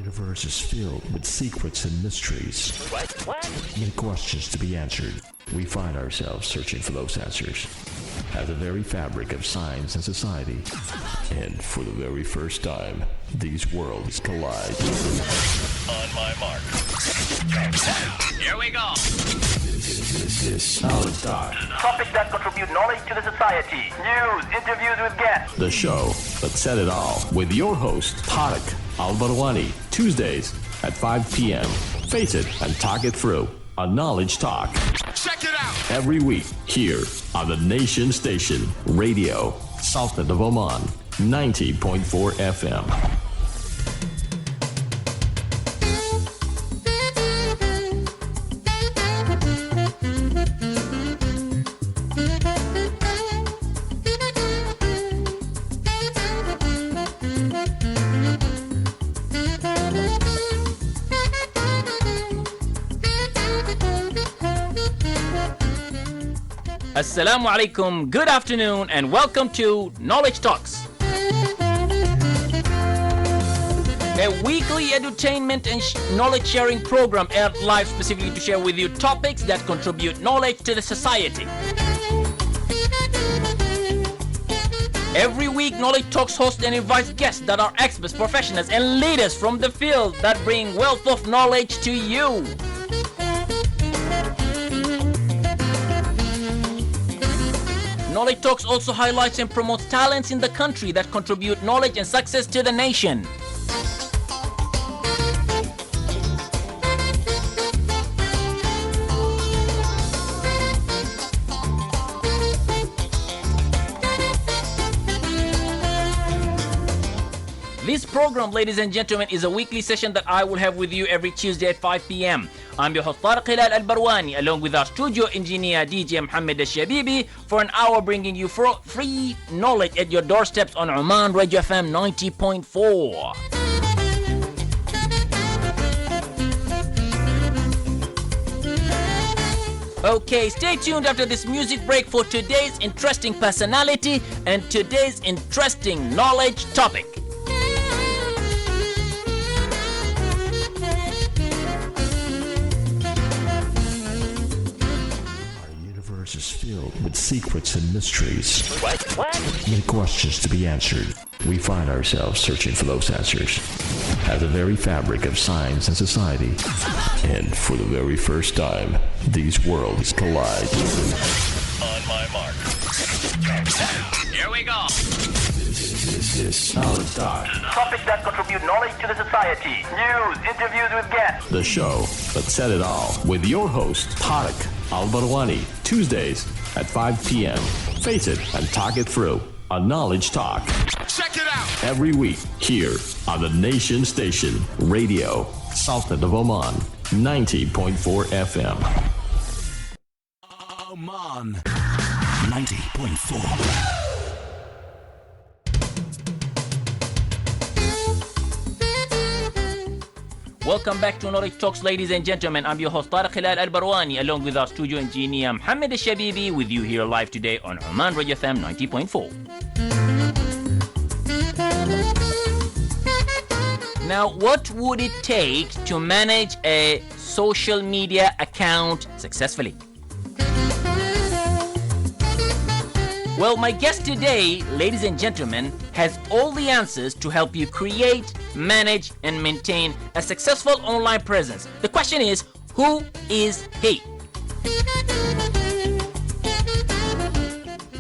universe is filled with secrets and mysteries. Many questions to be answered. We find ourselves searching for those answers at the very fabric of science and society. And for the very first time, these worlds collide. On my mark. Here we go. This is Knowledge Talk. Topics that contribute knowledge to the society. News, interviews with guests. The show that said it all with your host, Tariq Al-Barwani. Tuesdays at 5 p.m. Face it and talk it through on Knowledge Talk. Check it out. Every week here on the Nation Station Radio, Sultan of Oman, 90.4 FM. Assalamu alaikum, good afternoon, and welcome to Knowledge Talks, a weekly edutainment and knowledge sharing program aired live specifically to share with you topics that contribute knowledge to the society. Every week, Knowledge Talks hosts and invites guests that are experts, professionals, and leaders from the field that bring wealth of knowledge to you. Knowledge Talks also highlights and promotes talents in the country that contribute knowledge and success to the nation. This program, ladies and gentlemen, is a weekly session that I will have with you every Tuesday at 5 p.m. I'm your host Tariq Al-Barwani, along with our studio engineer DJ Mohammed Al-Shabibi, for an hour bringing you free knowledge at your doorsteps on Oman Radio FM 90.4. Okay, stay tuned after this music break for today's interesting personality and today's interesting knowledge topic. Is filled with secrets and mysteries. Many questions to be answered. We find ourselves searching for those answers at the very fabric of science and society. And for the very first time, these worlds collide. On my mark. Here we go. This is Knowledge Talk. Topics that contribute knowledge to the society. News, interviews with guests. The show that said it all with your host, Tariq Al-Barwani. Tuesdays at 5 p.m. Face it and talk it through on Knowledge Talk. Check it out. Every week here on the Nation Station Radio, Sultan of Oman, 90.4 FM. Oman, 90.4. Welcome back to Knowledge Talks, ladies and gentlemen. I'm your host Tariq Al-Barwani, along with our studio engineer Mohammed Al-Shabibi, with you here live today on Oman Radio FM 90.4. Now, what would it take to manage a social media account successfully? Well, my guest today, ladies and gentlemen, has all the answers to help you create, manage, and maintain a successful online presence. The question is, who is he?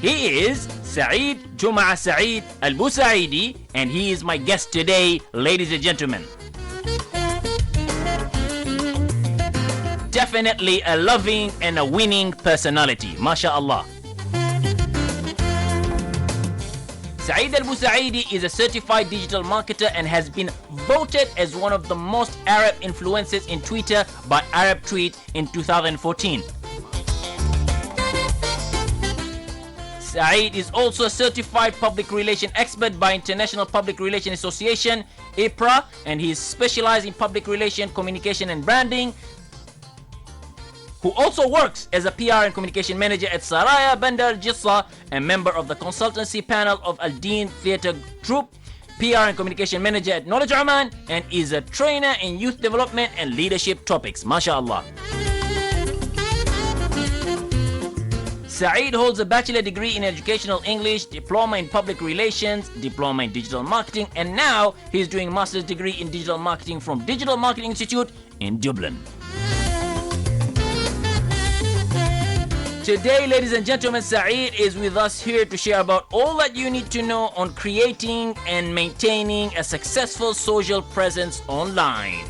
He is Saeed Jumaa Saeed Al-Busaidi, and he is my guest today, ladies and gentlemen. Definitely a loving and a winning personality, MashaAllah. Saeed Al-Busaidi is a certified digital marketer and has been voted as one of the most Arab influencers in Twitter by Arab Tweet in 2014. Saeed is also a certified public relation expert by International Public Relations Association, IPRA, and he is specialized in public relation, communication and branding, who also works as a PR and communication manager at Saraya Bandar Jissa, a member of the consultancy panel of Al Deen Theatre Troupe, PR and Communication Manager at Knowledge Oman, and is a trainer in youth development and leadership topics. MashaAllah. Saeed holds a bachelor degree in educational English, diploma in public relations, diploma in digital marketing, and now he's doing master's degree in digital marketing from Digital Marketing Institute in Dublin. Today, ladies and gentlemen, Saeed is with us here to share about all that you need to know on creating and maintaining a successful social presence online.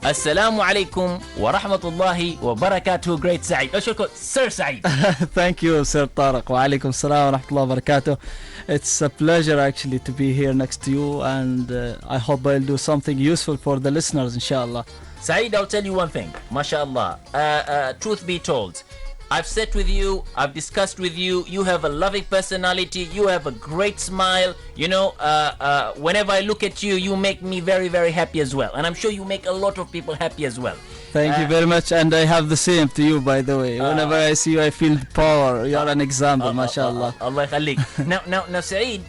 Assalamu alaikum wa rahmatullahi wa barakatuh, great Saeed. Sir Saeed. Thank you, Sir Tariq. Wa alaikum salam wa rahmatullahi wa barakatuh. It's a pleasure actually to be here next to you, and I hope I'll do something useful for the listeners, inshallah. Saeed, I'll tell you one thing, mashallah. Truth be told, I've sat with you, I've discussed with you, you have a loving personality, you have a great smile, you know, whenever I look at you, you make me very, very happy as well. And I'm sure you make a lot of people happy as well. Thank you very much, and I have the same to you, by the way. Whenever I see you, I feel the power. You're an example, mashallah. Allah khalik. Now, Saeed,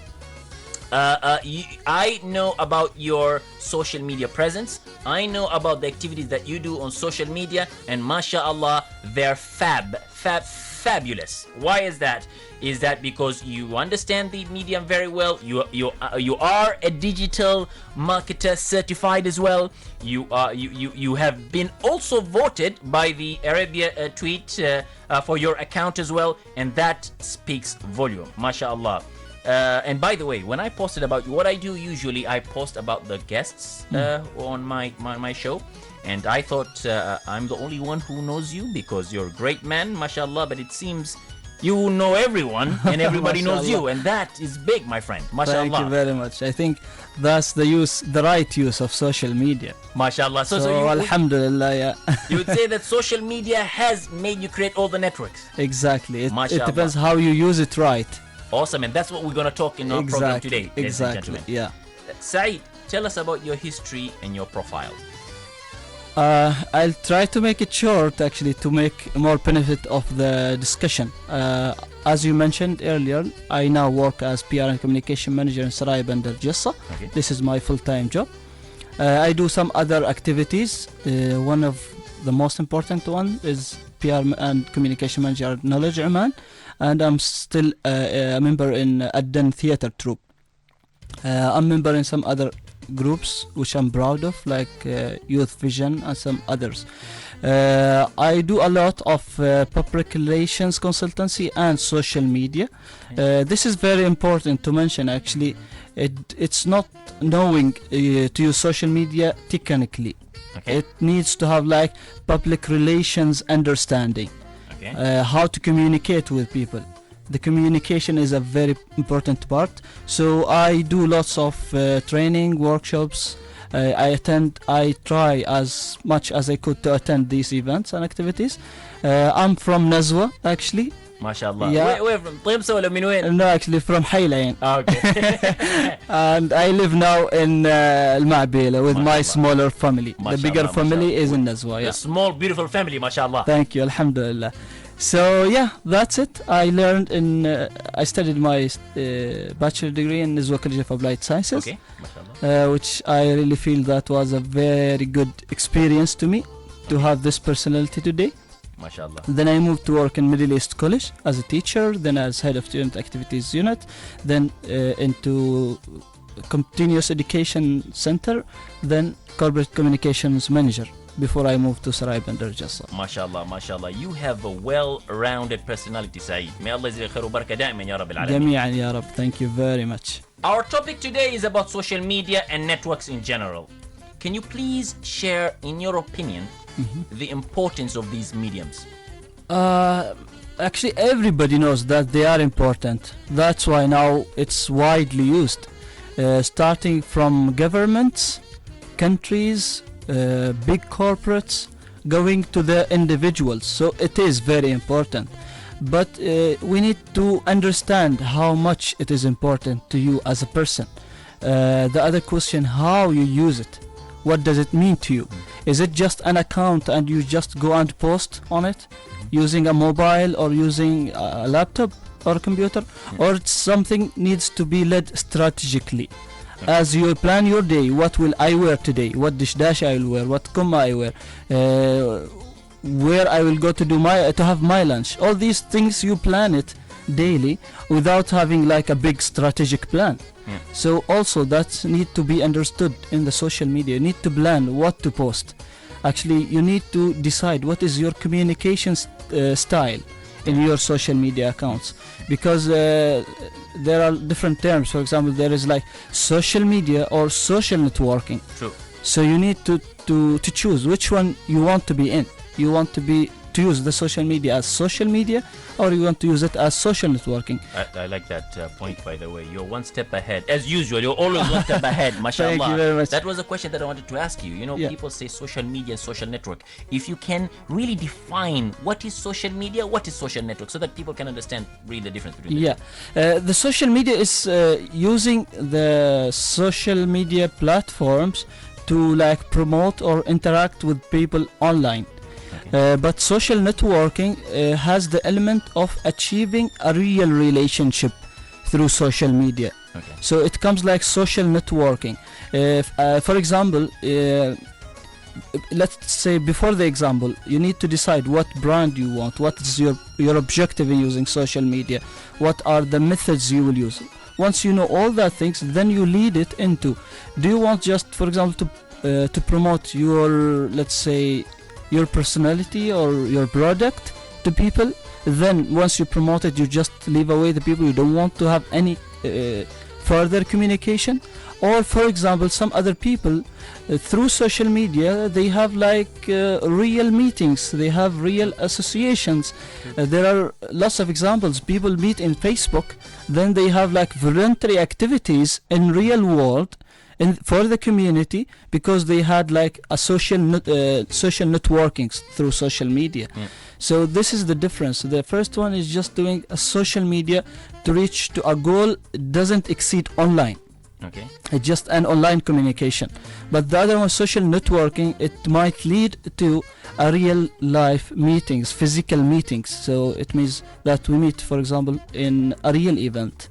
I know about your social media presence. I know about the activities that you do on social media, and mashallah, they're fabulous. Why is that? Is that because you understand the medium very well? You are a digital marketer certified as well. You have been also voted by the Arabia tweet for your account as well, and that speaks volume. Mashallah. And by the way, when I posted about you, what I do usually, I post about the guests on my show. And I thought I'm the only one who knows you because you're a great man, mashallah. But it seems you know everyone and everybody knows you. And that is big, my friend, mashallah. Thank you very much. I think that's the right use of social media. Mashallah. So alhamdulillah, yeah. You would say that social media has made you create all the networks. Exactly. It depends how you use it right. Awesome, and that's what we're going to talk in our program today, ladies and gentlemen. Yeah. Saeed, tell us about your history and your profile. I'll try to make it short, actually, to make more benefit of the discussion. As you mentioned earlier, I now work as PR and Communication Manager in Sarai Bandar Jassa. Okay. This is my full-time job. I do some other activities. One of the most important one is PR and Communication Manager at Knowledge Oman. And I'm still a member in Adden Theatre Troupe. I'm a member in some other groups which I'm proud of, like Youth Vision and some others. I do a lot of public relations consultancy and social media. This is very important to mention, actually. It's not knowing to use social media technically. Okay. It needs to have like public relations understanding. How to communicate with people. The communication is a very important part. So I do lots of training, workshops. I try as much as I could to attend these events and activities. I'm from Nazwa, actually. MashaAllah. Yeah. Where from? طيبسة ولا من وين? No, actually from Haylain. Okay. And I live now in Al-Ma'bila with my smaller family. The bigger family is in Nazwa. Yeah. A small, beautiful family, mashallah. Thank you, alhamdulillah. So yeah, that's it. I learned I studied my bachelor degree in Nazwa College of Applied Sciences, okay. Mashallah. Which I really feel that was a very good experience to me to have this personality today. MashaAllah. Then I moved to work in Middle East College as a teacher, then as head of student activities unit, then into continuous education center, then corporate communications manager before I moved to Sarai Bandar Jassa. MashaAllah, MashaAllah. You have a well-rounded personality, Saeed. May Allah يجزيك خير وبركة دائما يا رب العالمين. جميعا يا رب. Thank you very much. Our topic today is about social media and networks in general. Can you please share, in your opinion, the importance of these mediums? Actually, everybody knows that they are important. That's why now it's widely used, starting from governments, countries, big corporates, going to the individuals. So it is very important. But we need to understand how much it is important to you as a person. The other question, how you use it. What does it mean to you? Is it just an account and you just go and post on it using a mobile or using a laptop? or computer, or it's something needs to be led strategically. As you plan your day, what will I wear today? What dish dash I will wear? What comma I wear? Where I will go to have my lunch? All these things you plan it daily without having like a big strategic plan. So also that need to be understood in the social media. You need to plan what to post. Actually, you need to decide what is your communication style in your social media accounts, because there are different terms. For example, there is like social media or social networking. True. So you need to choose which one you want to be in. You want to use the social media as social media, or you want to use it as social networking. I like that point, by the way. You're one step ahead. As usual, you're always one step ahead, mashallah. Thank you very much. That was a question that I wanted to ask you. You know, people say social media and social network. If you can really define what is social media, what is social network, so that people can understand really the difference between the two. The social media is using the social media platforms to like promote or interact with people online. But social networking has the element of achieving a real relationship through social media. So it comes like social networking. For example, let's say before the example, you need to decide what brand you want, what is your objective in using social media, what are the methods you will use. Once you know all that things, then you lead it into, do you want just, for example, to promote your, let's say, your personality or your product to people? Then once you promote it, you just leave away the people. You don't want to have any further communication. Or for example, some other people through social media, they have like real meetings, they have real associations. There are lots of examples. People meet in Facebook, then they have like voluntary activities in real world for the community, because they had like a social networking through social media. So this is the difference. The first one is just doing a social media to reach to a goal doesn't exceed online. It's just an online communication. But the other one, social networking, it might lead to a real life meetings, physical meetings. So it means that we meet, for example, in a real event.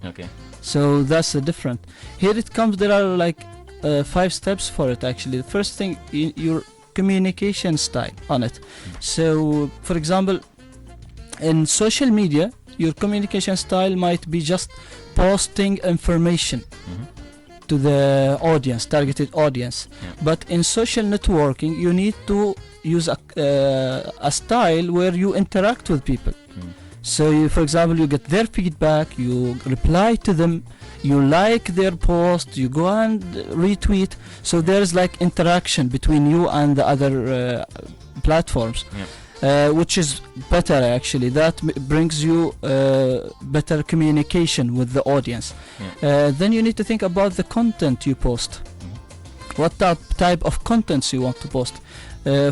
So that's the difference. Here it comes, there are like 5 steps for it actually. The first thing, your communication style on it. So for example, in social media, your communication style might be just posting information to the audience, targeted audience. But in social networking, you need to use a style where you interact with people. So you, for example, you get their feedback, you reply to them, you like their post, you go and retweet. So there's like interaction between you and the other platforms, which is better actually. That brings you better communication with the audience. Then you need to think about the content you post. What type of contents you want to post.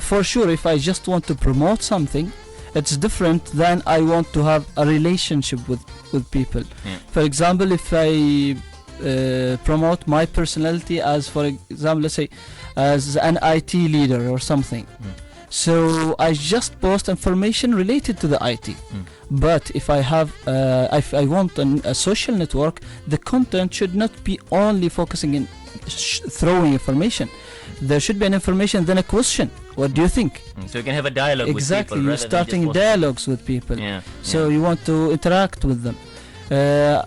For sure, if I just want to promote something, it's different than I want to have a relationship with people. For example, if I promote my personality as, for example, let's say as an IT leader or something, so I just post information related to the IT. But if I have if I want a social network, the content should not be only focusing in throwing information. There should be an information, then a question. What do you think? So you can have a dialogue with people. Exactly, you're starting dialogues with people. So you want to interact with them.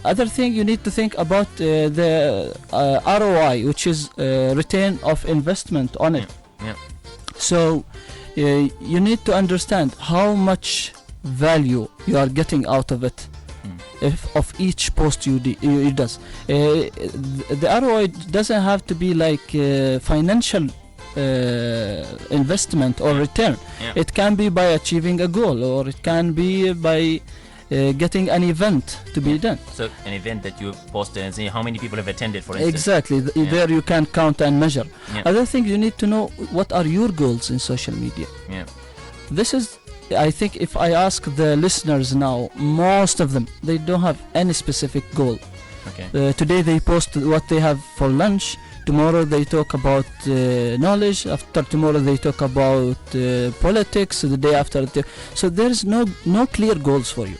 Other thing, you need to think about the ROI, which is return of investment on it. So you need to understand how much value you are getting out of it. Of each post you does. The ROI doesn't have to be like financial investment or return. It can be by achieving a goal, or it can be by getting an event to be done. So an event that you posted and see how many people have attended, for instance. Exactly. There you can count and measure. Other thing, you need to know what are your goals in social media. This is, I think, if I ask the listeners now, most of them, they don't have any specific goal. Today they post what they have for lunch. Tomorrow they talk about knowledge. After tomorrow they talk about politics. The day after, so there is no clear goals for you.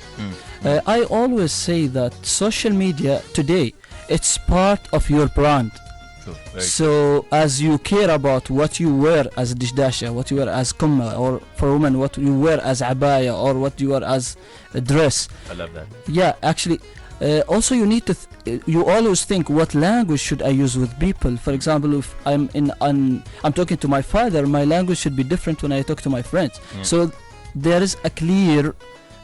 I always say that social media today, it's part of your brand. True. Very So as you care about what you wear as dishdasha, what you wear as kumma, or for women what you wear as abaya, or what you wear as a dress. I love that. Yeah, actually, also you need to you always think, what language should I use with people? For example, if I'm talking to my father, my language should be different when I talk to my friends. Yeah. So there is a clear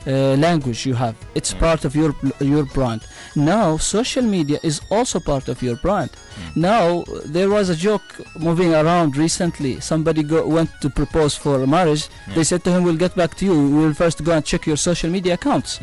language you have. It's part of your brand. Now social media is also part of your brand. Now there was a joke moving around recently. Somebody went to propose for marriage. They said to him, we'll get back to you, we will first go and check your social media accounts.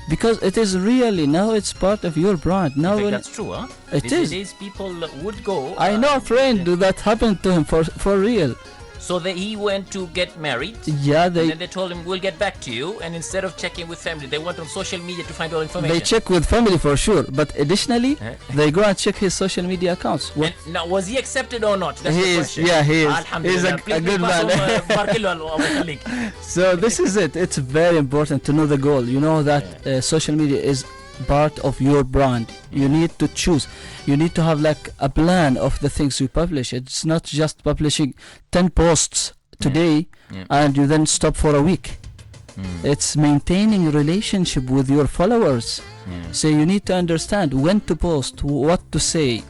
Because it is really, now it's part of your brand. Now I think that's true, huh? It These is. days people would go. I know a friend that happened to him for real. So he went to get married. Yeah, And then they told him, we'll get back to you. And instead of checking with family, they went on social media to find all information. they check with family for sure, but additionally they go and check his social media accounts. And now, was he accepted or not? That's the He is, question. yeah, he is. Alhamdulillah. He's a Please good pass man. on, بارك له الله يخليك. So this is it. It's very important to know the goal. You know that social media is part of your brand. You need to choose. You need to have like a plan of the things you publish. It's not just publishing 10 posts today and you then stop for a week. It's maintaining relationship with your followers. So you need to understand when to post, what to say,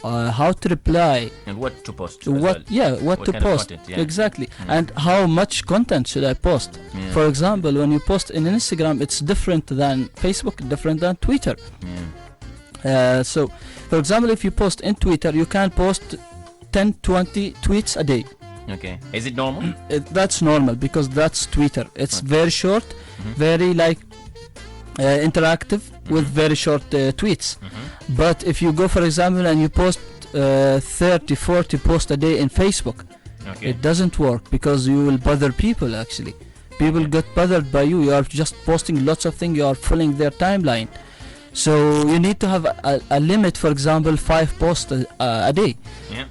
how to reply, And what to post. what to kind of post, content, yeah. exactly, and how much content should I post. For example, when you post in Instagram, it's different than Facebook, different than Twitter. So for example, if you post in Twitter, you can post 10-20 tweets a day. Okay. Is it normal? That's normal because that's Twitter. It's very short, very like interactive with very short tweets. But if you go, for example, and you post 30-40 posts a day in Facebook, it doesn't work because you will bother people. Actually, people get bothered by you. You are just posting lots of things. You are filling their timeline. So you need to have a limit. For example, 5 posts a day. Yeah.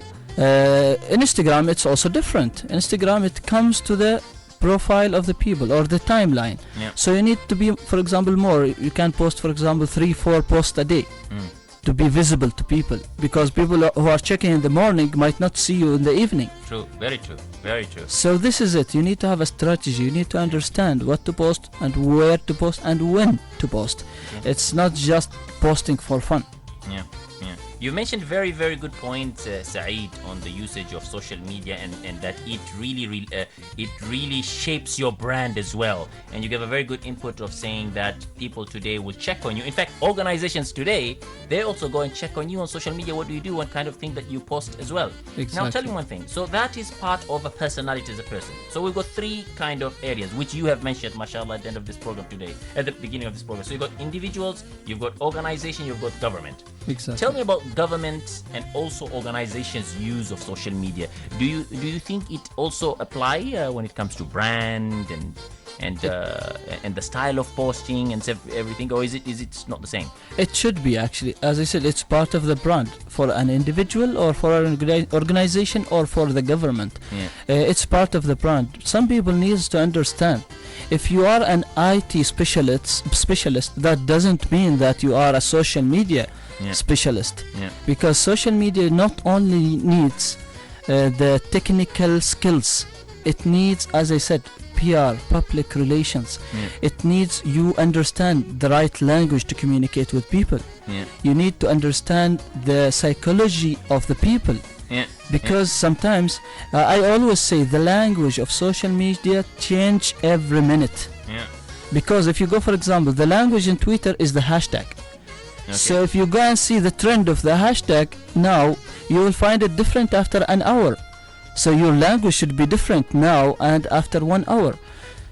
Instagram, it's also different. Instagram, it comes to the profile of the people or the timeline. So you need to be, for example, more. You can post, for example, 3-4 posts a day to be visible to people, because people who are checking in the morning might not see you in the evening. True. Very true. Very true. So this is it. You need to have a strategy. You need to understand what to post and where to post and when to post. It's not just posting for fun. Yeah. You mentioned very, very good point, Saeed, on the usage of social media and that it really shapes your brand as well. And you gave a very good input of saying that people today will check on you. In fact, organizations today, they also go and check on you on social media. What do you do? What kind of thing that you post as well. Exactly. Now, tell me one thing. So that is part of a personality as a person. So we've got 3 kind of areas, which you have mentioned, mashallah, at the end of this program today, at the beginning of this program. So you've got individuals, you've got organization, you've got government. Exactly. Tell me about government and also organizations' use of social media. Do you think it also apply when it comes to brand and the style of posting and everything, or is it not the same? It should be, actually. As I said, it's part of the brand for an individual or for an organization or for the government. It's part of the brand. Some people need to understand, if you are an IT specialist, that doesn't mean that you are a social media specialist. Because social media not only needs the technical skills, it needs, as I said, PR, public relations. It needs you understand the right language to communicate with people. You need to understand the psychology of the people. Because sometimes I always say the language of social media change every minute. Because if you go, for example, the language in Twitter is the hashtag. So if you go and see the trend of the hashtag now, you will find it different after an hour. So your language should be different now and after 1 hour.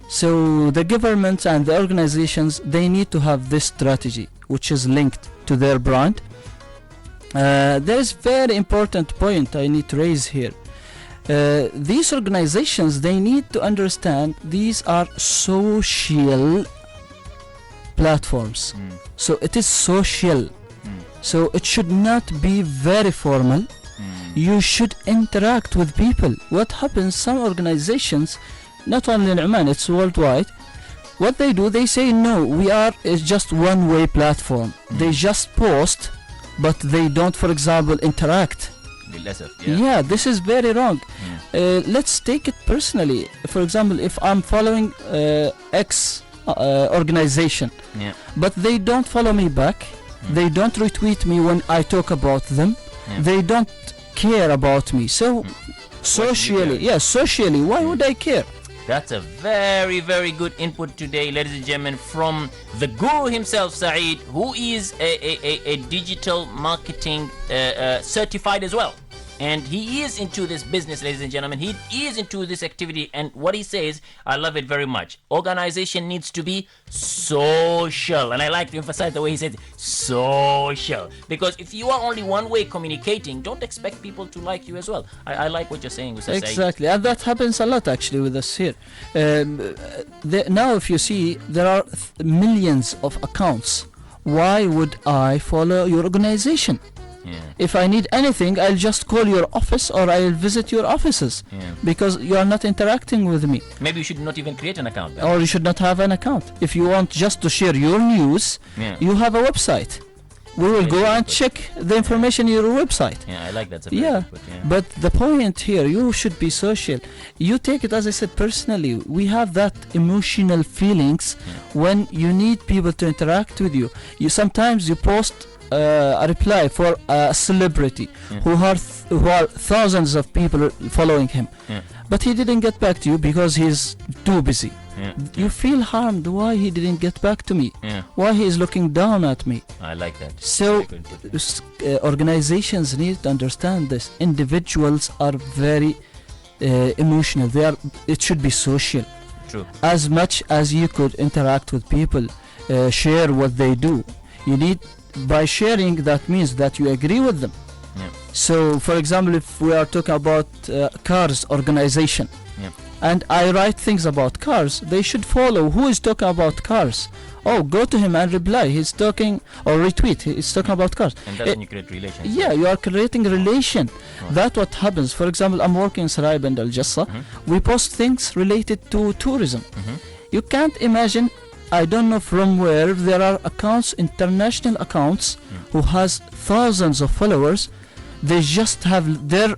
So the governments and the organizations, they need to have this strategy, which is linked to their brand. There is very important point I need to raise here. These organizations, they need to understand these are social platforms. So it is social. So it should not be very formal. You should interact with people. What happens, some organizations, not only in Oman, it's worldwide, What they do, they say no, we are is just one-way platform. They just post, but they don't, for example, interact. Yeah, this is very wrong. Let's take it personally. For example, if I'm following X organization, but they don't follow me back, they don't retweet me when I talk about them, they don't care about me. So socially, why would I care? That's a very, very good input today, ladies and gentlemen, from the guru himself, Saeed, who is a digital marketing certified as well. And he is into this business, ladies and gentlemen. He is into this activity. And what he says, I love it very much. Organization needs to be social. And I like to emphasize the way he said social. Because if you are only one way communicating, don't expect people to like you as well. I like what you're saying, Ustaz Saeed. Exactly. And that happens a lot actually with us here. Now if you see, there are millions of accounts. Why would I follow your organization? If I need anything, I'll just call your office or I'll visit your offices because you are not interacting with me. Maybe you should not even create an account then. Or you should not have an account. If you want just to share your news, you have a website. We will go and check the information in your website. I like that. But the point here, you should be social. You take it, as I said, personally. We have that emotional feelings when you need people to interact with you. Sometimes you post a reply for a celebrity who are thousands of people following him, but he didn't get back to you because he's too busy. You feel harmed. Why he didn't get back to me? Why he is looking down at me? I like that. So organizations need to understand this. Individuals are very emotional. It should be social. True. As much as you could interact with people, share what they do. You need. By sharing, that means that you agree with them. So, for example, if we are talking about cars organization, and I write things about cars, they should follow who is talking about cars. Oh, go to him and reply. He's talking, or retweet. He's talking about cars. And that's when you create relations. Yeah, you are creating a relation. That's what happens. For example, I'm working in Sarai Band Al Jassa. We post things related to tourism. You can't imagine. I don't know from where there are accounts, international accounts, who has thousands of followers. They just have their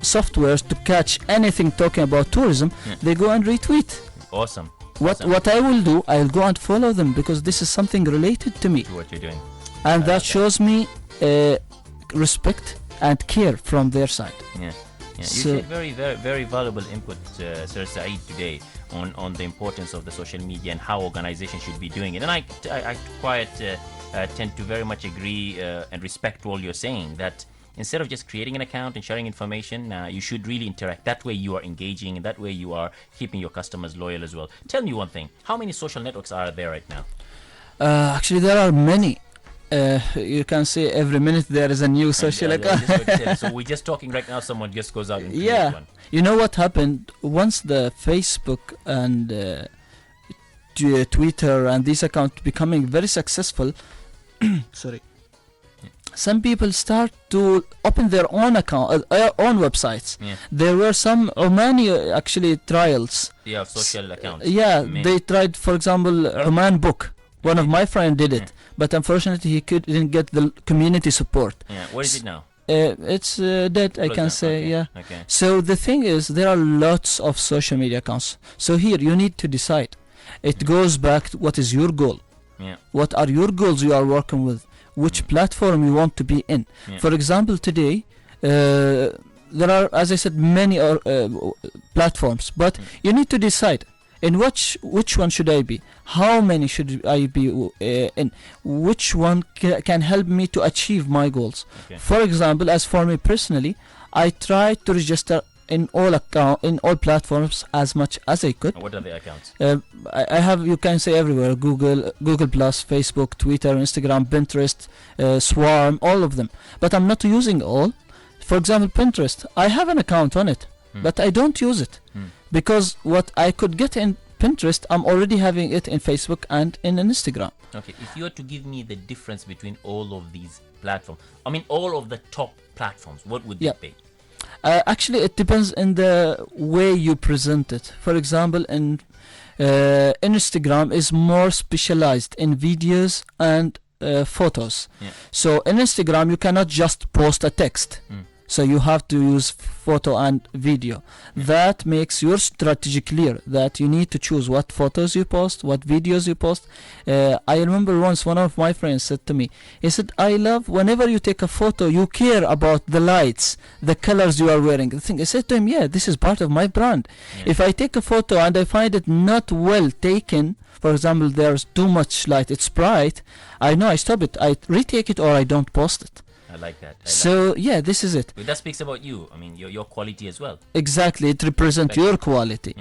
softwares to catch anything talking about tourism. They go and retweet. Awesome. What I will do, I'll go and follow them because this is something related to me. To what you're doing. And that shows me respect and care from their side. You shared very, very, very valuable input, Sir Saeed, today on the importance of the social media and how organizations should be doing it. And I quite tend to very much agree and respect all you're saying, that instead of just creating an account and sharing information, you should really interact. That way you are engaging, and that way you are keeping your customers loyal as well. Tell me one thing. How many social networks are there right now? Actually, there are many. You can say every minute there is a new social account. So we're just talking right now, someone just goes out and creates one. You know what happened? Once the Facebook and Twitter and these accounts becoming very successful, some people start to open their own account, own websites. There were some Omani actually trials. Of social accounts. They tried, for example, Oman Book. One of my friends did it, but unfortunately he didn't get the community support. Where is it now? It's dead, I can say. So the thing is, there are lots of social media accounts. So here you need to decide. It goes back to what is your goal. What are your goals you are working with? Which platform you want to be in? For example, today there are, as I said, many platforms, but you need to decide in which one should I be? How many should I be in? Which one can help me to achieve my goals? For example, as for me personally, I try to register in all platforms as much as I could. What are the accounts? I have, you can say, everywhere: Google Plus, Facebook, Twitter, Instagram, Pinterest, Swarm, all of them. But I'm not using all. For example, Pinterest, I have an account on it, but I don't use it because what I could get in Pinterest, I'm already having it in Facebook and in Instagram. Okay, if you were to give me the difference between all of these platforms, I mean all of the top platforms, what would it be? Actually, it depends on the way you present it. For example, in Instagram is more specialized in videos and photos. Yeah. So in Instagram you cannot just post a text. So you have to use photo and video. That makes your strategy clear, that you need to choose what photos you post, what videos you post. I remember once one of my friends said to me, he said, I love whenever you take a photo, you care about the lights, the colors you are wearing. The thing I said to him, yeah, this is part of my brand. If I take a photo and I find it not well taken, for example, there's too much light, it's bright, I know I stop it, I retake it, or I don't post it. I like that. So yeah, this is it. But that speaks about you. I mean, your quality as well. Exactly, it represents your quality.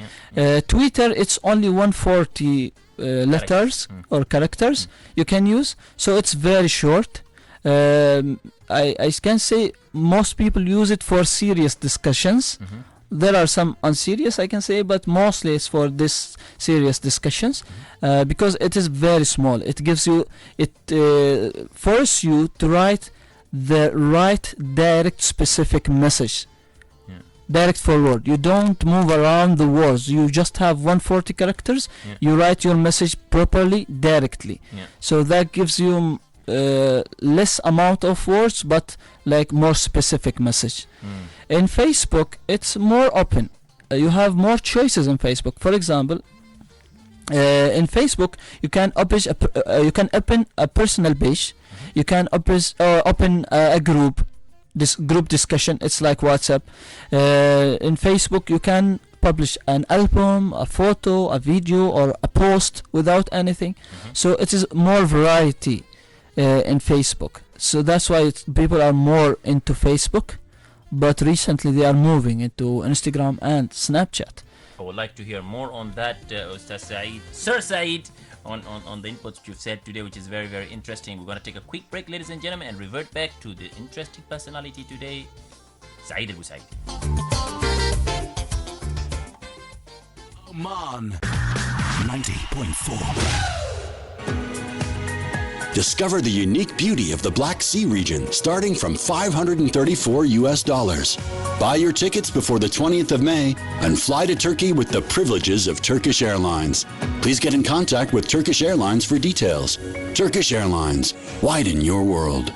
Twitter, it's only 140 letters or characters you can use, so it's very short. I can say most people use it for serious discussions. There are some unserious, I can say, but mostly it's for this serious discussions, because it is very small. It gives you, it forces you to write the right, direct, specific message. Direct forward. You don't move around the words. You just have 140 characters. You write your message properly, directly. So that gives you less amount of words, but like more specific message. In Facebook, it's more open. You have more choices in Facebook. For example, in Facebook, you can open a personal page. You can open a group, this group discussion. It's like WhatsApp. In Facebook, you can publish an album, a photo, a video, or a post without anything. So it is more variety in Facebook. So that's why people are more into Facebook. But recently they are moving into Instagram and Snapchat. I would like to hear more on that, Ustaz Saeed, Sir Saeed, on the inputs you've said today, which is very, very interesting. We're going to take a quick break, ladies and gentlemen, and revert back to the interesting personality today, Saeed Busaidi. Oman 90.4. Discover the unique beauty of the Black Sea region starting from $534. Buy your tickets before the 20th of May and fly to Turkey with the privileges of Turkish Airlines. Please get in contact with Turkish Airlines for details. Turkish Airlines, widen your world.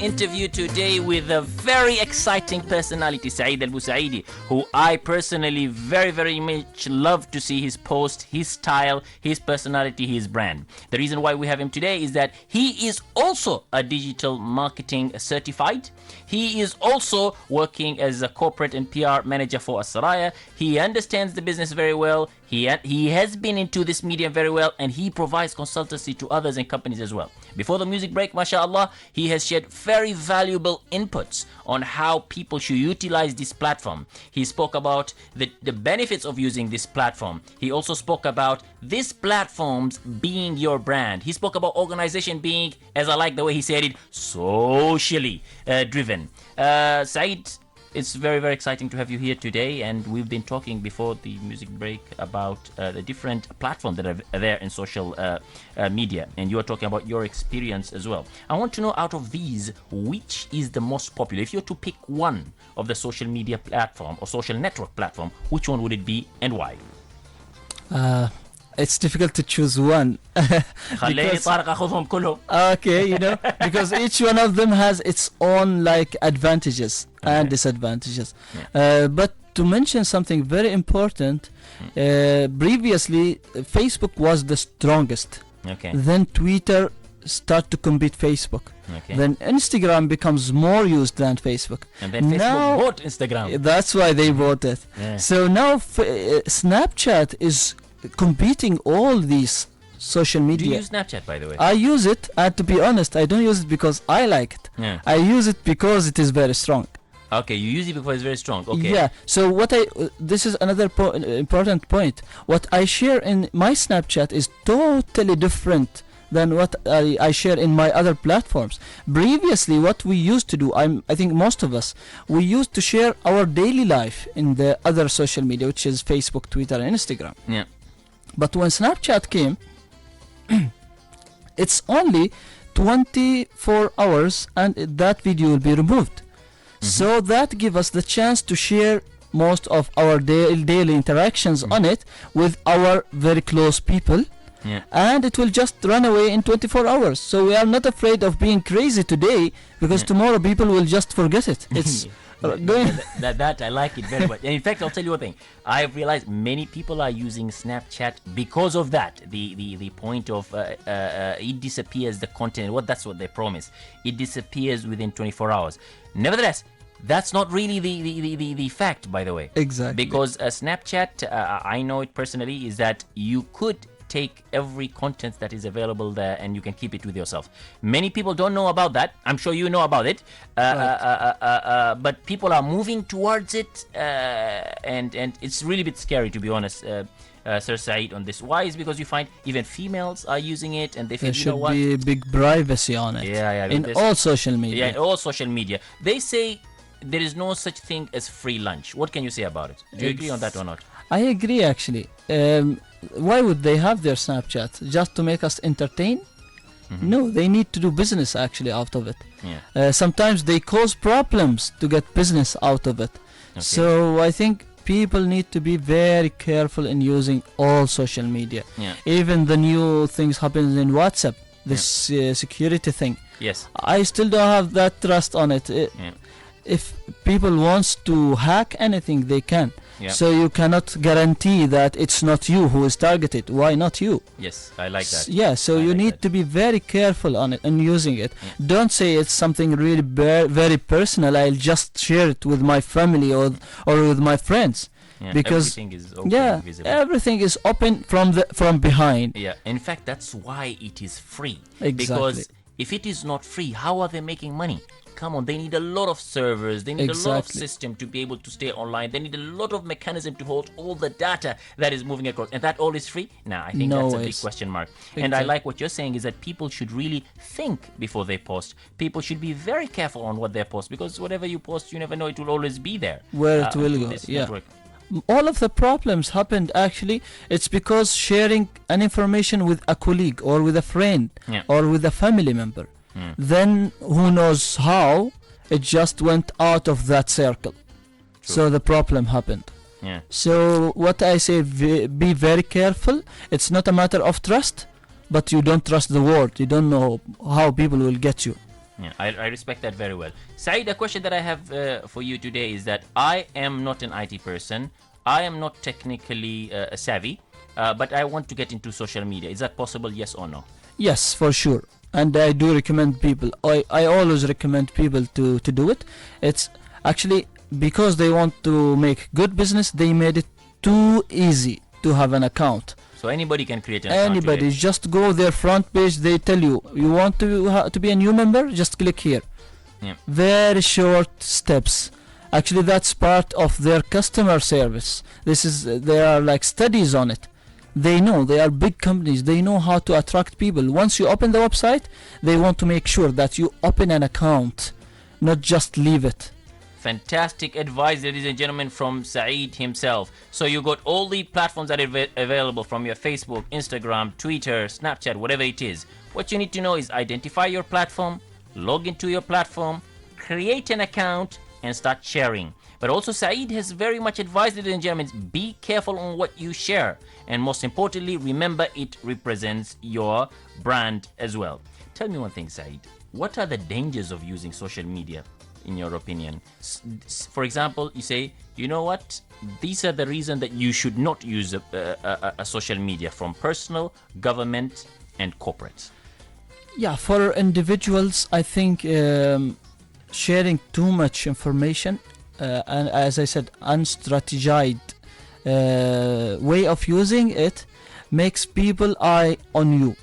Interview today with a very exciting personality, Saeed Busaidi, who I personally very, very much love to see his post, his style, his personality, his brand. The reason why we have him today is that he is also a digital marketing certified. He is also working as a corporate and PR manager for Asaraya. He understands the business very well. He has been into this medium very well, and he provides consultancy to others and companies as well. Before the music break, mashallah, he has shared very valuable inputs on how people should utilize this platform. He spoke about the benefits of using this platform. He also spoke about this platforms being your brand. He spoke about organization being, as I like the way he said it, socially driven. Saeed, it's very, very exciting to have you here today, and we've been talking before the music break about the different platforms that are there in social media, and you are talking about your experience as well. I want to know, out of these, which is the most popular? If you were to pick one of the social media platform or social network platform, which one would it be and why? It's difficult to choose one. Okay, you know, because each one of them has its own like advantages and disadvantages. But to mention something very important, previously Facebook was the strongest. Then Twitter start to compete Facebook. Then Instagram becomes more used than Facebook. And then Facebook bought Instagram. That's why they bought it. So now Snapchat is competing all these social media. Do you use Snapchat, by the way? I use it, and to be honest, I don't use it because I like it. I use it because it is very strong. Okay, you use it because it's very strong. Okay. Yeah. So this is another important point. What I share in my Snapchat is totally different than what I share in my other platforms. Previously, what we used to do, I think most of us, we used to share our daily life in the other social media, which is Facebook, Twitter, and Instagram. But when Snapchat came, it's only 24 hours and that video will be removed. So that gives us the chance to share most of our daily interactions on it with our very close people. And it will just run away in 24 hours. So we are not afraid of being crazy today, because tomorrow people will just forget it. It's going. That I like it very much. And in fact, I'll tell you one thing. I've realized many people are using Snapchat because of that. The point of it disappears, the content. That's what they promise. It disappears within 24 hours. Nevertheless, that's not really the fact, by the way. Exactly. Because Snapchat, I know it personally, is that you could take every content that is available there and you can keep it with yourself. Many people don't know about that. I'm sure you know about it. But people are moving towards it, and it's really a bit scary, to be honest, Sir Saeed, on this. Why? Is because you find even females are using it, and they feel, there you know should what? be big privacy on it. In all social media. Yeah, in all social media. They say there is no such thing as free lunch. What can you say about it? Do you agree on that or not? I agree, actually. Why would they have their Snapchat? Just to make us entertain? No, they need to do business actually out of it. Sometimes they cause problems to get business out of it. So I think people need to be very careful in using all social media. Even the new things happen in WhatsApp, this security thing. Yes. I still don't have that trust on it. If people wants to hack anything, they can. So you cannot guarantee that it's not you who is targeted. Why not you? Yes, I like that. So you need to be very careful on it and using it. Don't say it's something really very personal. I'll just share it with my family or with my friends. Because everything is open, visible. Everything is open from behind. In fact, that's why it is free. Exactly. Because if it is not free, how are they making money? Come on, they need a lot of servers, they need a lot of system to be able to stay online, they need a lot of mechanism to hold all the data that is moving across, and that all is free? Nah, I think that's a big question mark. And I like what you're saying is that people should really think before they post. People should be very careful on what they post, because whatever you post, you never know, it will always be there. Where it will go, network. All of the problems happened actually, it's because sharing an information with a colleague or with a friend or with a family member. Then who knows how it just went out of that circle. So the problem happened. So what I say, be very careful. It's not a matter of trust, but you don't trust the word. You don't know how people will get you. I respect that very well. Saeed, a question that I have for you today is that I am not an IT person. I am not technically savvy, but I want to get into social media. Is that possible, yes or no? Yes, for sure. And I do recommend people. I always recommend people to do it. It's actually because they want to make good business, they made it too easy to have an account. So anybody can create an account. Anybody, just go their front page. They tell you want to be a new member. Just click here. Very short steps. Actually, that's part of their customer service. There are like studies on it. They know, they are big companies, they know how to attract people. Once you open the website, they want to make sure that you open an account, not just leave it. Fantastic advice, ladies and gentlemen, from Saeed himself. So you got all the platforms that are available, from your Facebook, Instagram, Twitter, Snapchat, whatever it is. What you need to know is identify your platform, log into your platform, create an account, and start sharing. But also Saeed has very much advised, ladies and gentlemen, be careful on what you share. And most importantly, remember it represents your brand as well. Tell me one thing, Saeed. What are the dangers of using social media, in your opinion? For example, you say, you know what? These are the reasons that you should not use a social media, from personal, government, and corporate. For individuals, I think sharing too much information, and as I said, unstrategized way of using it makes people eye on you.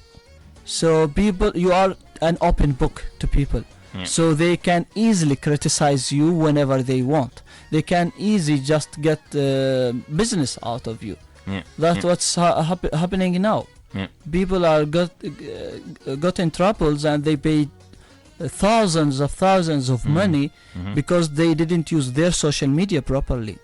So you are an open book to people. So they can easily criticize you whenever they want. They can easily just get business out of you. That's what's happening now. People are got in troubles, and they pay thousands of money because they didn't use their social media properly.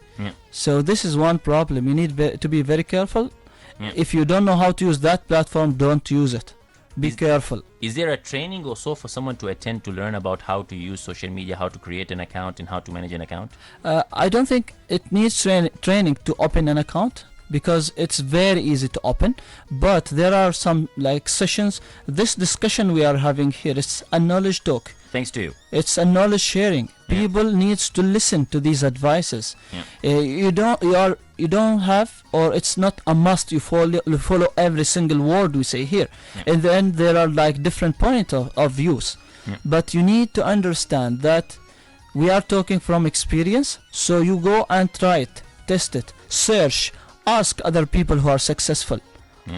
So this is one problem. You need to be very careful. Yeah. If you don't know how to use that platform, don't use it. Be careful. Is there a training or so for someone to attend to learn about how to use social media, how to create an account, and how to manage an account? I don't think it needs training to open an account, because it's very easy to open, but there are some like sessions. This discussion we are having here is a knowledge talk. Thanks to you. It's a knowledge sharing. People needs to listen to these advices. You don't have, or it's not a must you follow every single word we say here. In the end, there are like different point of views, but you need to understand that we are talking from experience. So you go and try it, test it, search, ask other people who are successful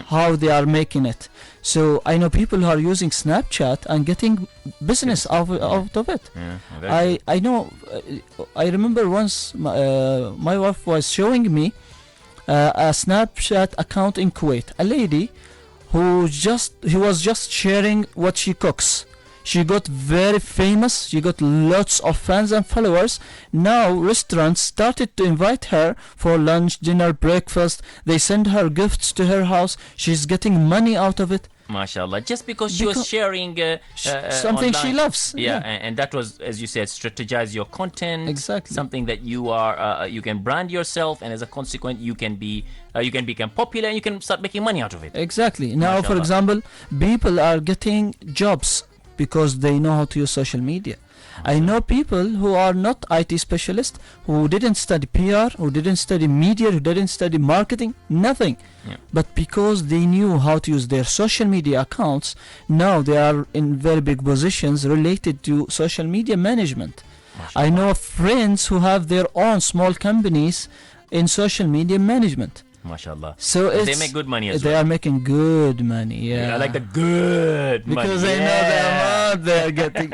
how they are making it. So I know people who are using Snapchat and getting business out of it. I know. I remember once my wife was showing me a Snapchat account in Kuwait. A lady who was just sharing what she cooks. She got very famous. She got lots of fans and followers. Now restaurants started to invite her for lunch, dinner, breakfast. They send her gifts to her house. She's getting money out of it. MashaAllah. Just because she was sharing something online. she loves. Yeah, and that was, as you said, strategize your content. Exactly. Something that you are, you can brand yourself, and as a consequence, you can become popular, and you can start making money out of it. Exactly. Now, for example, people are getting jobs because they know how to use social media. I know people who are not IT specialists, who didn't study PR, who didn't study media, who didn't study marketing, nothing. But because they knew how to use their social media accounts, now they are in very big positions related to social media management. I know friends who have their own small companies in social media management. MashaAllah. So they make good money as well. They are making good money. Yeah, I like the good money. Because I know the amount they are getting.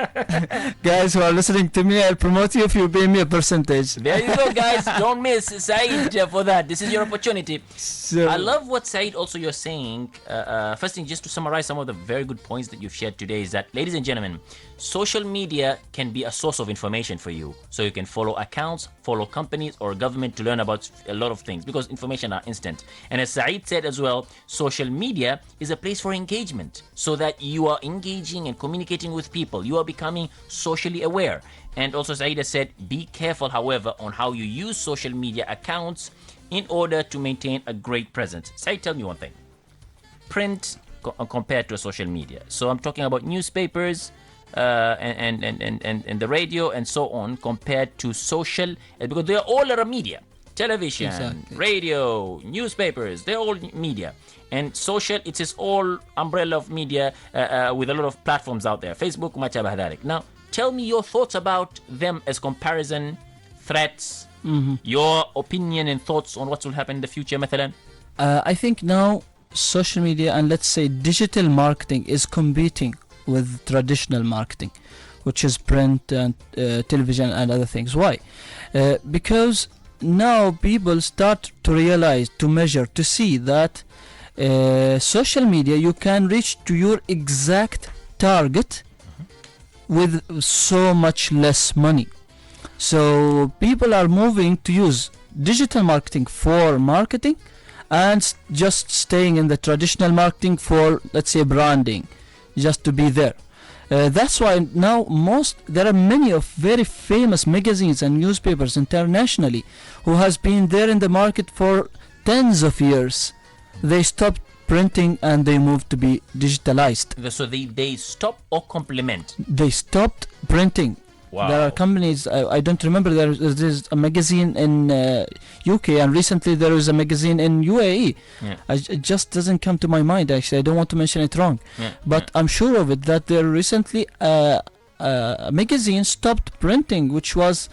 Guys who are listening to me, I'll promote you if you pay me a percentage. There you go, guys. Don't miss Saeed for that. This is your opportunity. So, I love what Saeed also you're saying. First thing, just to summarize some of the very good points that you've shared today, is that, ladies and gentlemen, social media can be a source of information for you. So you can follow accounts, follow companies or government to learn about a lot of things, because information are instant. And as Saeed said as well, social media is a place for engagement, so that you are engaging and communicating with people. You are becoming socially aware. And also Saeed has said, be careful, however, on how you use social media accounts in order to maintain a great presence. Saeed, tell me one thing. Print compared to social media. So I'm talking about newspapers, and the radio and so on, compared to social, because they are all a media. Television, radio, newspapers, they're all media. And social, it's this all umbrella of media with a lot of platforms out there. Facebook, ما شابه ذلك. Now, tell me your thoughts about them as comparison, threats, your opinion and thoughts on what will happen in the future, مثلا. I think now social media and let's say digital marketing is competing with traditional marketing, which is print and television and other things. Why? Because now people start to realize, to measure, to see that social media, you can reach to your exact target with so much less money. So people are moving to use digital marketing for marketing and just staying in the traditional marketing for, let's say, branding, just to be there. That's why now there are many of very famous magazines and newspapers internationally who has been there in the market for tens of years. They stopped printing and they moved to be digitalized. So they stop or complement? They stopped printing. Wow. There are companies, I don't remember, there's a magazine in UK, and recently there is a magazine in UAE. It just doesn't come to my mind, actually. I don't want to mention it wrong. But I'm sure of it that there recently a magazine stopped printing, which was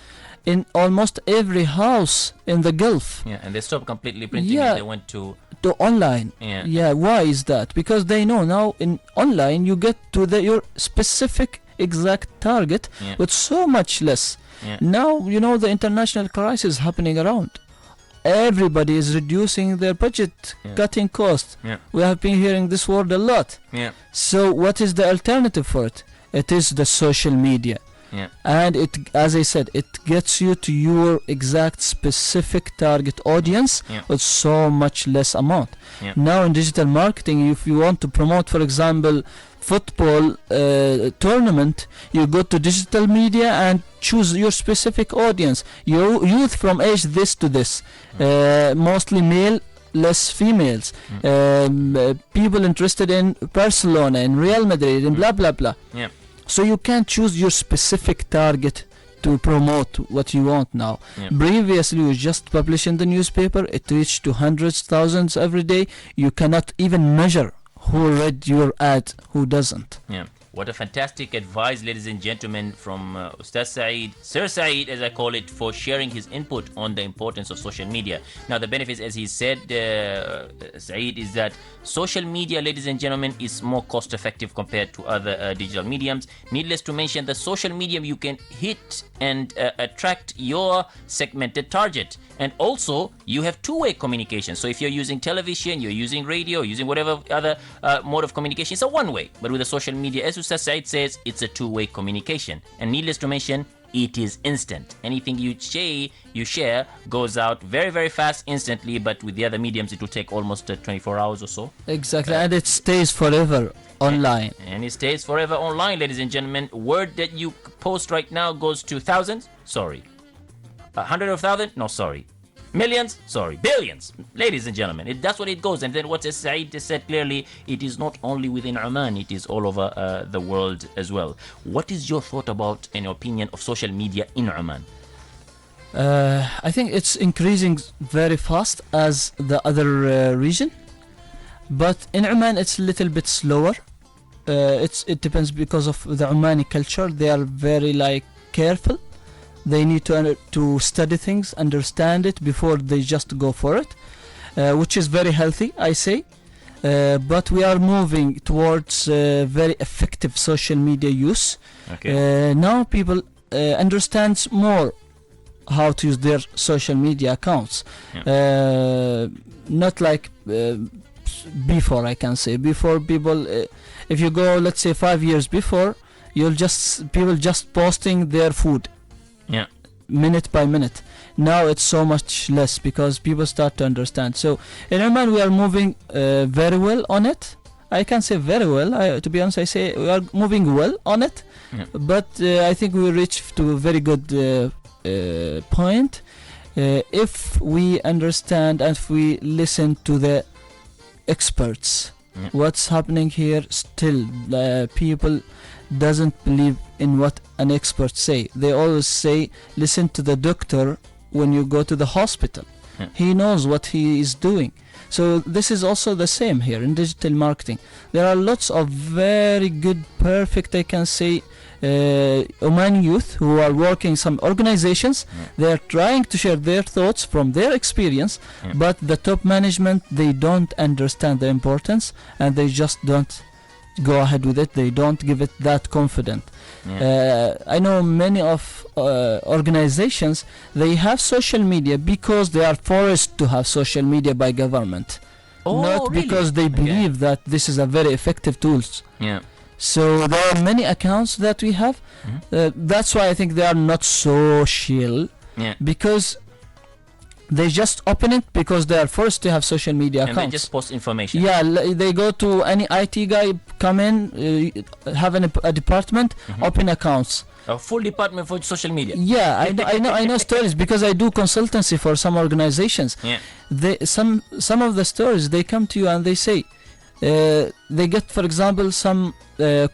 in almost every house in the Gulf. And they stopped completely printing and they went to online. Why is that? Because they know now in online you get to your specific exact target with so much less. Now, the international crisis happening around. Everybody is reducing their budget, cutting costs. We have been hearing this word a lot. So what is the alternative for it? It is the social media. Yeah. And it, as I said, it gets you to your exact specific target audience Yeah. with so much less amount. Yeah. Now in digital marketing, if you want to promote, for example, football tournament, you go to digital media and choose your specific audience, your youth from age this to this, mostly male, less females, people interested in Barcelona, in Real Madrid, and blah blah blah. Yeah. So you can choose your specific target to promote what you want now. Yeah. Previously, you just publish in the newspaper, it reached to hundreds, thousands every day. You cannot even measure who read your ad, who doesn't. Yeah. What a fantastic advice, ladies and gentlemen, from Ustaz Saeed, Sir Saeed, as I call it, for sharing his input on the importance of social media. Now, the benefits, as he said, Saeed, is that social media, ladies and gentlemen, is more cost effective compared to other digital mediums. Needless to mention, the social medium, you can hit and attract your segmented target. And also, you have two-way communication. So if you're using television, you're using radio, using whatever other mode of communication, it's a one-way. But with the social media, as Ustaz Said says, it's a two-way communication. And needless to mention, it is instant. Anything you share goes out very, very fast, instantly. But with the other mediums, it will take almost 24 hours or so. Exactly, and it stays forever online. And it stays forever online, ladies and gentlemen. Word that you post right now goes to thousands. Sorry. 100 of thousand? No, sorry. Millions? Sorry. Billions. Ladies and gentlemen, that's what it goes. And then what Saeed said clearly, it is not only within Oman, it is all over the world as well. What is your thought about and opinion of social media in Oman? I think it's increasing very fast as the other region. But in Oman, it's a little bit slower. It depends because of the Omani culture. They are very careful. They need to study things, understand it before they just go for it, which is very healthy, I say. But we are moving towards very effective social media use. Okay. Now people understand more how to use their social media accounts. Yeah. Not like before, I can say. Before, people, if you go, let's say 5 years before, people just posting their food. Yeah. Minute by minute. Now it's so much less because people start to understand. So in Oman, we are moving very well on it. I can say very well. To be honest, I say we are moving well on it. Yeah. But I think we reached to a very good point. If we understand and if we listen to the experts, Yeah. what's happening here still, people doesn't believe in what an expert say. They always say, listen to the doctor when you go to the hospital. Yeah. He knows what he is doing. So this is also the same here in digital marketing. There are lots of very good, perfect, I can say, Omani youth who are working some organizations. They are trying to share their thoughts from their experience, but the top management, they don't understand the importance and they just don't go ahead with it. They don't give it that confident. I know many of organizations, they have social media because they are forced to have social media by government, not really? because they believe that this is a very effective tools. Yeah. So there are many accounts that we have. That's why I think they are not social, Yeah. because they just open it because they are forced to have social media And accounts. they just post information. Yeah, they go to any IT guy, come in, have a department, open accounts. A full department for social media. Yeah, I know stories because I do consultancy for some organizations. Yeah. Some of the stories, they come to you and they say, they get, for example, some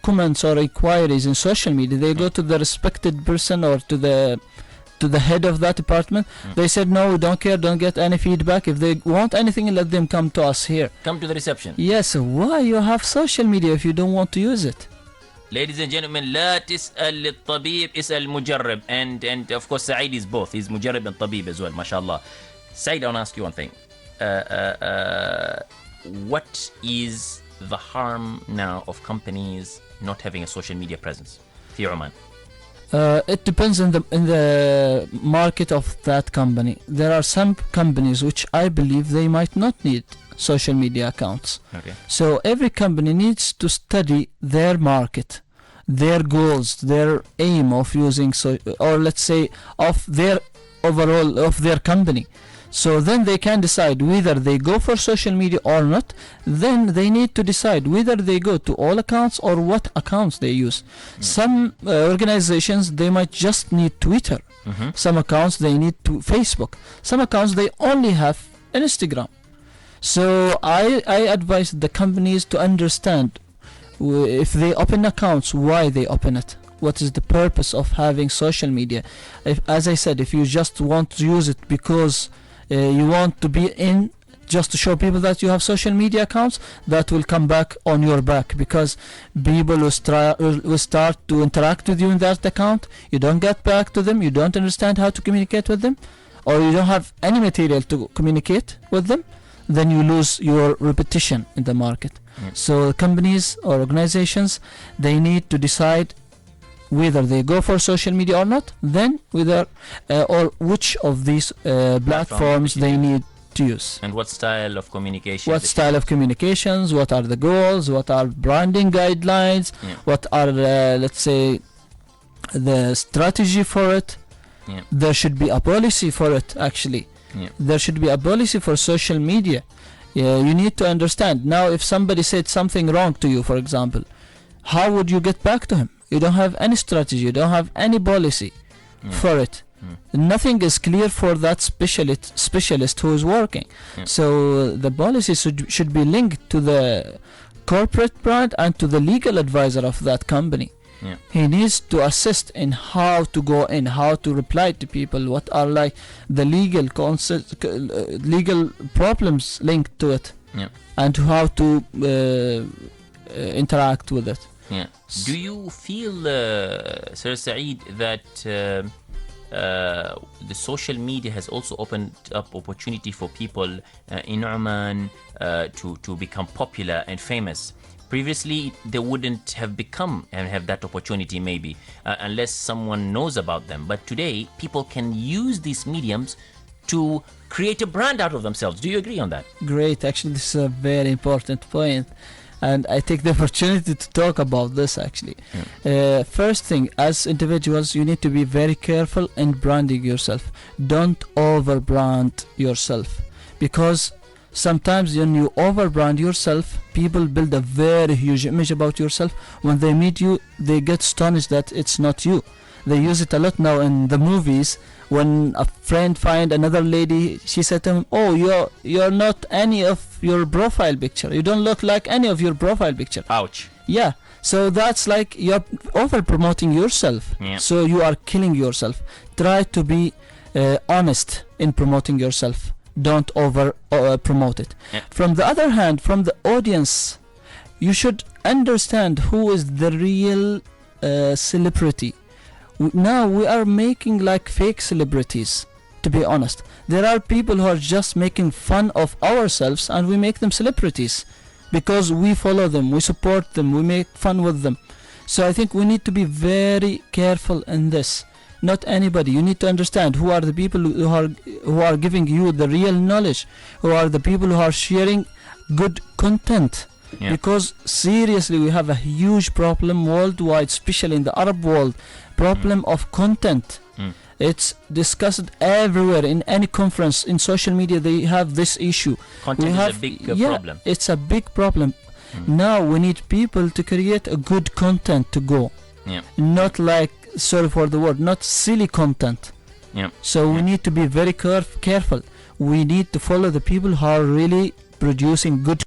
comments or inquiries in social media. They go to the respected person or to the head of that department. They said, no, we don't care, don't get any feedback. If they want anything, let them come to us here. Come to the reception. Yes, why you have social media if you don't want to use it? Ladies and gentlemen, لا تسأل الطبيب اسأل مجرب. And of course Saeed is both. He's مجرب and طبيب as well, mashallah. Saeed, I want to ask you one thing. What is the harm now of companies not having a social media presence في Oman? It depends in the market of that company. There are some companies which I believe they might not need social media accounts. Okay. So every company needs to study their market. their goals, their aim of using, or let's say of their overall of their company. So then they can decide whether they go for social media or not. Then they need to decide whether they go to all accounts or what accounts they use. Some organizations, they might just need Twitter. Some accounts they need to Facebook. Some accounts they only have Instagram. So I advise the companies to understand if they open accounts, why they open it. What is the purpose of having social media? As I said, if you just want to use it because you want to be in, just to show people that you have social media accounts, that will come back on your back, because people will start to interact with you in that account. You don't get back to them, you don't understand how to communicate with them, or you don't have any material to communicate with them, then you lose your reputation in the market. So companies or organizations, they need to decide whether they go for social media or not, then whether or which of these platforms they need to use. And what style of communication? What style of communications, what are the goals, what are branding guidelines, what are, let's say, the strategy for it. There should be a policy for it, actually. There should be a policy for social media. You need to understand. Now, if somebody said something wrong to you, for example, how would you get back to him? You don't have any strategy, you don't have any policy for it. Nothing is clear for that specialist who is working. So the policy should be linked to the corporate brand and to the legal advisor of that company. He needs to assist in how to go in, how to reply to people, what are like the legal legal problems linked to it, and how to interact with it. Do you feel, Sir Saeed, that the social media has also opened up opportunity for people in Oman to become popular and famous? Previously, they wouldn't have become and have that opportunity maybe unless someone knows about them. But today, people can use these mediums to create a brand out of themselves. Do you agree on that? Great. Actually, this is a very important point. And I take the opportunity to talk about this, actually. First thing, as individuals, you need to be very careful in branding yourself. Don't over-brand yourself. Because sometimes when you over-brand yourself, people build a very huge image about yourself. When they meet you, they get astonished that it's not you. They use it a lot now in the movies. When a friend find another lady, she said to him, "Oh, you're not any of your profile picture. You don't look like any of your profile picture." Ouch. Yeah. So that's like you're over promoting yourself. So you are killing yourself. Try to be honest in promoting yourself. Don't over promote it. From the other hand, from the audience, you should understand who is the real celebrity. Now we are making like fake celebrities, to be honest. There are people who are just making fun of ourselves and we make them celebrities because we follow them, we support them, we make fun with them. So I think we need to be very careful in this. Not anybody. You need to understand who are the people who are giving you the real knowledge, who are the people who are sharing good content. Because seriously, we have a huge problem worldwide, especially in the Arab world, problem of content. It's discussed everywhere. In any conference, in social media, they have this issue. Content is a big problem. It's a big problem. Now we need people to create a good content to go. Not like, sorry for the word, not silly content. So we need to be very careful. We need to follow the people who are really producing good